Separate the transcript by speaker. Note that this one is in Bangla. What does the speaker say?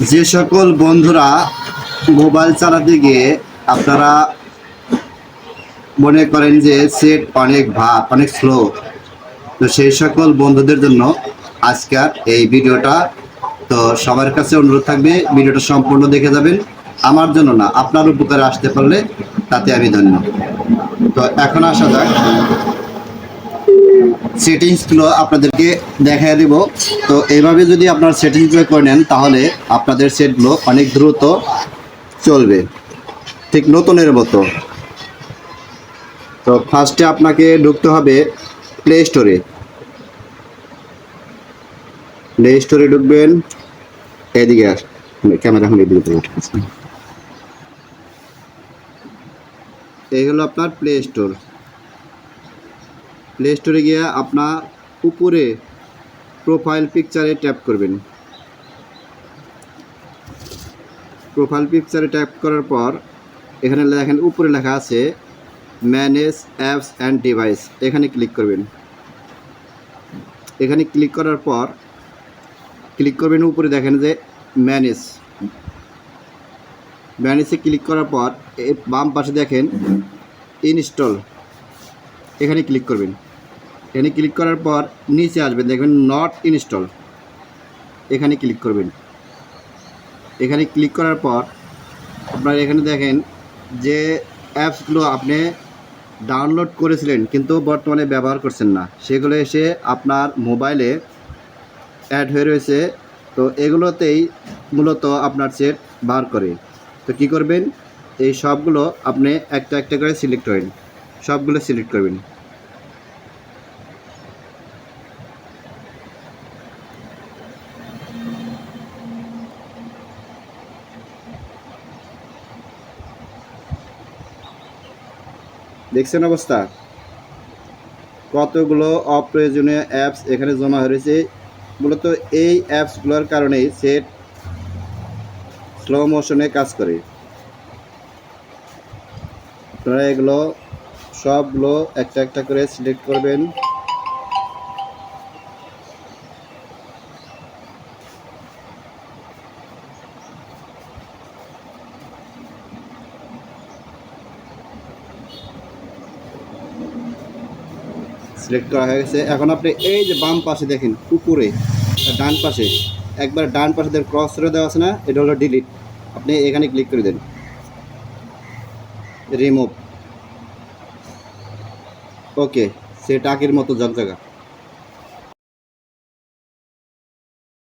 Speaker 1: যে সকল বন্ধুরা মোবাইল চালাতে গিয়ে আপনারা মনে করেন যে সেট অনেক স্লো, তো সেই সকল বন্ধুদের জন্য আজকের এই ভিডিওটা। তো সবার কাছে অনুরোধ থাকবে ভিডিওটা সম্পূর্ণ দেখে যাবেন। আমার জন্য না, আপনার উপকারে আসতে পারলে তাতে আমি ধন্য। তো এখন আসা যাক, সেটিংসগুলো আপনাদেরকে দেখাই দেব। তো এইভাবে যদি আপনার সেটিংসগুলো করে নেন তাহলে আপনাদের সেটগুলো অনেক দ্রুত চলবে, ঠিক নতুনের মতো। তো ফার্স্টে আপনাকে ঢুকতে হবে প্লে স্টোরে। প্লে স্টোরে ঢুকবেন, এদিকে আস, ক্যামেরা এখন এদিকে উঠেছে। এই হলো আপনার প্লে স্টোর। প্লে স্টোরে গিয়ে আপনার উপরে প্রোফাইল পিকচারে ট্যাপ করবেন। প্রোফাইল পিকচারে ট্যাপ করার পর এখানে দেখেন উপরে লেখা আছে ম্যানেজ অ্যাপস অ্যান্ড ডিভাইস, এখানে ক্লিক করবেন। এখানে ক্লিক করার পর ক্লিক করবেন উপরে দেখেন যে ম্যানেজে ক্লিক করার পর বাম পাশে দেখেন ইনস্টল, এখানে ক্লিক করবেন। এখানে ক্লিক করার পর নিচে আসবেন, দেখবেন নট ইনস্টল, এখানে ক্লিক করবেন। এখানে ক্লিক করার পর আপনার এখানে দেখেন যে অ্যাপসগুলো আপনি ডাউনলোড করেছিলেন কিন্তু বর্তমানে ব্যবহার করছেন না, সেগুলো এসে আপনার মোবাইলে অ্যাড হয়ে রয়েছে। তো এগুলোতেই মূলত আপনার সেট বার করে। তো কী করবেন, এই সবগুলো আপনি একটা একটা করে সিলেক্ট করেন, সবগুলো সিলেক্ট করবেন। দেখছেন অবস্থা, কতগুলো অপ্রয়োজনীয় অ্যাপস এখানে জমা হয়ে রয়েছে। মূলত এই অ্যাপসগুলোর কারণেই সেট স্লো মোশনে কাজ করে। আপনারা এগুলো সবগুলো একটা একটা করে সিলেক্ট করবেন। সিলেক্ট করা হয়ে গেছে। এখন আপনি এই যে বাম পাশে দেখেন উপরে ডান পাশে, একবার ডান পাশে ক্রস করে দেওয়া আছে না, এটা হলো ডিলিট। আপনি এখানে ক্লিক করে দেন, রিমুভ। ওকে, সেটা আগের মতো জগজাগা।